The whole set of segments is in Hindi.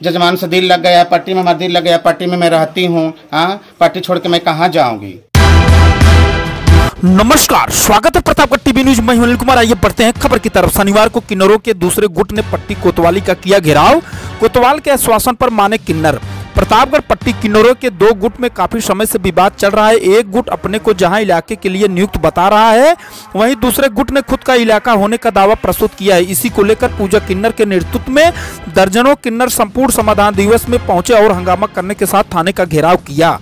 जजमान से दिल लग गया, पट्टी में हमारा दिल लग गया, पट्टी में मैं रहती हूँ। हाँ, पट्टी छोड़ के मैं कहाँ जाऊँगी। नमस्कार, स्वागत है प्रतापगढ़ टीवी न्यूज। मैं अनिल कुमार। आइए बढ़ते हैं खबर की तरफ। शनिवार को किन्नरों के दूसरे गुट ने पट्टी कोतवाली का किया घेराव। कोतवाल के आश्वासन पर माने किन्नर। प्रतापगढ़ पट्टी किन्नरों के दो गुट में काफी समय से विवाद चल रहा है। एक गुट अपने को जहां इलाके के लिए नियुक्त बता रहा है, वहीं दूसरे गुट ने खुद का इलाका होने का दावा प्रस्तुत किया है। इसी को लेकर पूजा किन्नर के नेतृत्व में दर्जनों किन्नर संपूर्ण समाधान दिवस में पहुंचे और हंगामा करने के साथ थाने का घेराव किया।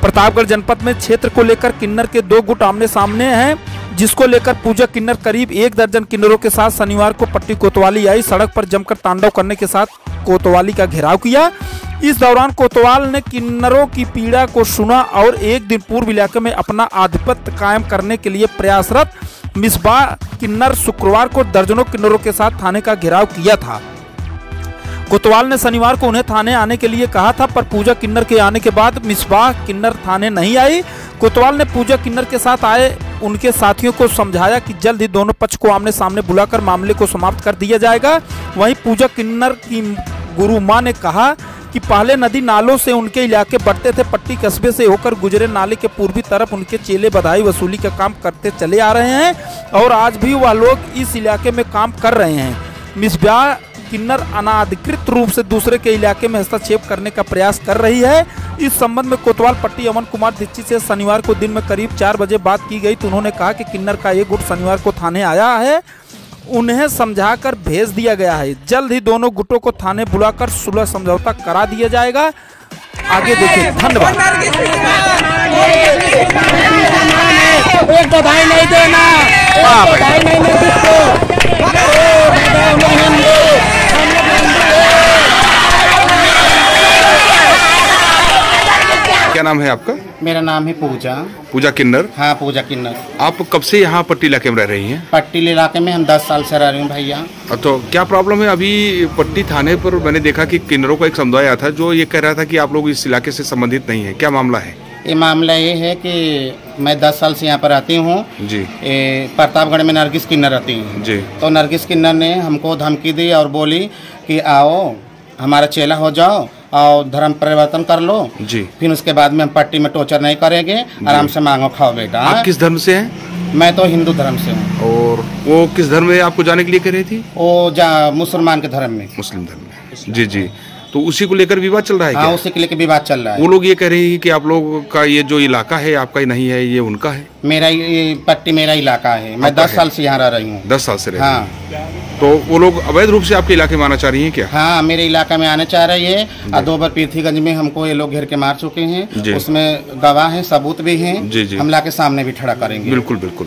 प्रतापगढ़ जनपद में क्षेत्र को लेकर किन्नर के दो गुट आमने सामने हैं, जिसको लेकर पूजा किन्नर करीब 1 दर्जन किन्नरों के साथ शनिवार को पट्टी कोतवाली आई। सड़क पर जमकर तांडव करने के साथ कोतवाली का घेराव किया। इस दौरान कोतवाल ने किन्नरों की पीड़ा को सुना और एक दिन पूर्व इलाके में अपना आधिपत्य कायम करने के लिए प्रयासरत मिसबाह किन्नर शुक्रवार को दर्जनों किन्नरों के साथ थाने का घेराव किया था। कोतवाल ने शनिवार को उन्हें थाने आने के लिए कहा था, पर पूजा किन्नर के आने के बाद मिसबाह किन्नर थाने नहीं आई। कोतवाल ने पूजा किन्नर के साथ आए उनके साथियों को समझाया कि जल्द ही दोनों पक्ष को आमने सामने बुलाकर मामले को समाप्त कर दिया जाएगा। वहीं पूजा किन्नर की गुरु मां ने कहा कि पहले नदी नालों से उनके इलाके बढ़ते थे। पट्टी कस्बे से होकर गुजरे नाले के पूर्वी तरफ उनके चेले बधाई वसूली का काम करते चले आ रहे हैं और आज भी वह लोग इस इलाके में काम कर रहे हैं। मिसबाह किन्नर अनाधिकृत रूप से दूसरे के इलाके में हस्तक्षेप करने का प्रयास कर रही है। इस संबंध में कोतवाल पट्टी अमन कुमार दीक्षित से शनिवार को दिन में करीब 4 बजे बात की गई, तो उन्होंने कहा कि किन्नर का ये गुट शनिवार को थाने आया है, उन्हें समझाकर भेज दिया गया है। जल्द ही दोनों गुटों को थाने बुलाकर सुलह समझौता करा दिया जाएगा। आगे देखिए। धन्यवाद। क्या नाम है आपका? मेरा नाम है पूजा। पूजा किन्नर? हाँ, पूजा किन्नर। आप कब से यहाँ पट्टी इलाके में रह रही हैं? पट्टी इलाके में हम 10 साल से रह रही हूँ भैया। तो क्या प्रॉब्लम है? अभी पट्टी थाने पर मैंने देखा कि किन्नरों का एक समुदाय आया था जो ये कह रहा था कि आप लोग इस इलाके से संबंधित नहीं है। क्या मामला है? ये मामला ये है कि मैं 10 साल से यहाँ पर रहती हूँ जी। प्रतापगढ़ में नरगिस किन्नर रहती हूँ जी। तो नरगिस किन्नर ने हमको धमकी दी और बोली कि आओ हमारा चेला हो जाओ और धर्म परिवर्तन कर लो जी। फिर उसके बाद में हम पट्टी में टॉर्चर नहीं करेंगे, आराम से मांगो खाओ बेटा। आप किस धर्म से हैं? मैं तो हिंदू धर्म से हूँ। और वो किस धर्म में आपको जाने के लिए कह रही थी? वो मुसलमान के धर्म में। मुस्लिम धर्म में। जी जी। तो उसी को लेकर विवाद चल रहा है? हाँ, उसी के लेकर विवाद चल रहा है। वो लोग ये कह रहे हैं कि आप लोगों का ये जो इलाका है आपका ही नहीं है, ये उनका है। मेरा ये पट्टी मेरा इलाका है। मैं 10 साल से यहाँ रह रही हूँ। 10 साल से रह हाँ। तो वो लोग अवैध रूप से आपके इलाके में आना चाह रही हैं क्या? हाँ, मेरे इलाका में आने चाह रही है। 2 बार पीरथीगंज में हमको ये लोग घेर के मार चुके हैं। उसमें गवाह हैं, सबूत भी हैं। हमला के सामने भी खड़ा करेंगे। बिल्कुल बिल्कुल।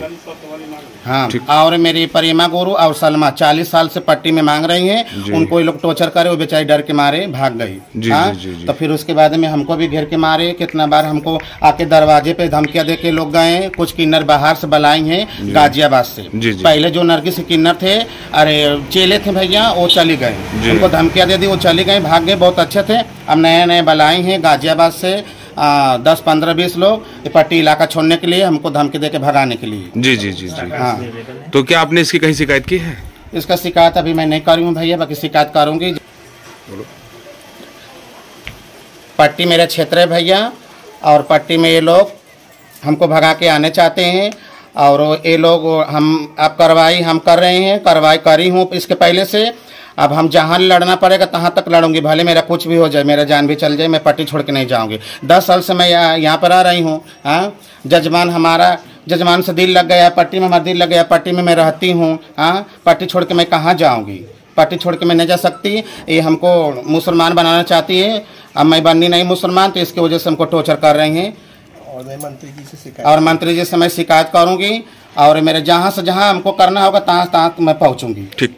हाँ। और मेरी परिमा गुरु और सलमा 40 साल से पट्टी में मांग रही हैं। उनको ये लोग टॉर्चर करे, वो बेचारी डर के मारे भाग गई। हाँ? तो फिर उसके बाद में हमको भी घेर के मारे। कितना बार हमको आके दरवाजे पे धमकियां दे के लोग गए। कुछ किन्नर बाहर से बुलाई हैं गाजियाबाद से। पहले जो नरगिस किन्नर थे, अरे चेले थे भैया, वो चली गए। उनको धमकियां दे दी, वो चली गए, भाग गए। बहुत अच्छे थे। अब नए नए बुलाई हैं गाजियाबाद से 10, 15, 20 लोग पट्टी इलाका छोड़ने के लिए, हमको धमकी देके भगाने के लिए। जी जी जी जी। हाँ। तो क्या आपने इसकी कहीं शिकायत की है? इसका शिकायत अभी मैं नहीं करी हूँ भैया, बाकी शिकायत करूँगी। पट्टी मेरा क्षेत्र है भैया, और पट्टी में ये लोग हमको भगा के आने चाहते हैं। और ये लोग हम अब कार्रवाई हम कर रहे हैं, कार्रवाई करी हूँ इसके पहले से। अब हम जहाँ लड़ना पड़ेगा तहाँ तक लड़ूंगी, भले मेरा कुछ भी हो जाए, मेरा जान भी चल जाए, मैं पट्टी छोड़ के नहीं जाऊंगी। 10 साल से मैं यहाँ पर आ रही हूँ। हाँ, जजमान से दिल लग गया, पट्टी में हमारा दिल लग गया, पट्टी में मैं रहती हूँ। हाँ, पट्टी छोड़ के मैं कहाँ जाऊँगी? पट्टी छोड़ के मैं नहीं जा सकती। ये हमको मुसलमान बनाना चाहती है। अब मैं बननी नहीं मुसलमान, तो इसकी वजह से हमको टॉर्चर कर रहे हैं। और मंत्री जी से मैं शिकायत करूँगी, और मेरे जहाँ से जहाँ हमको करना होगा तहाँ तहाँ मैं पहुँचूँगी। ठीक।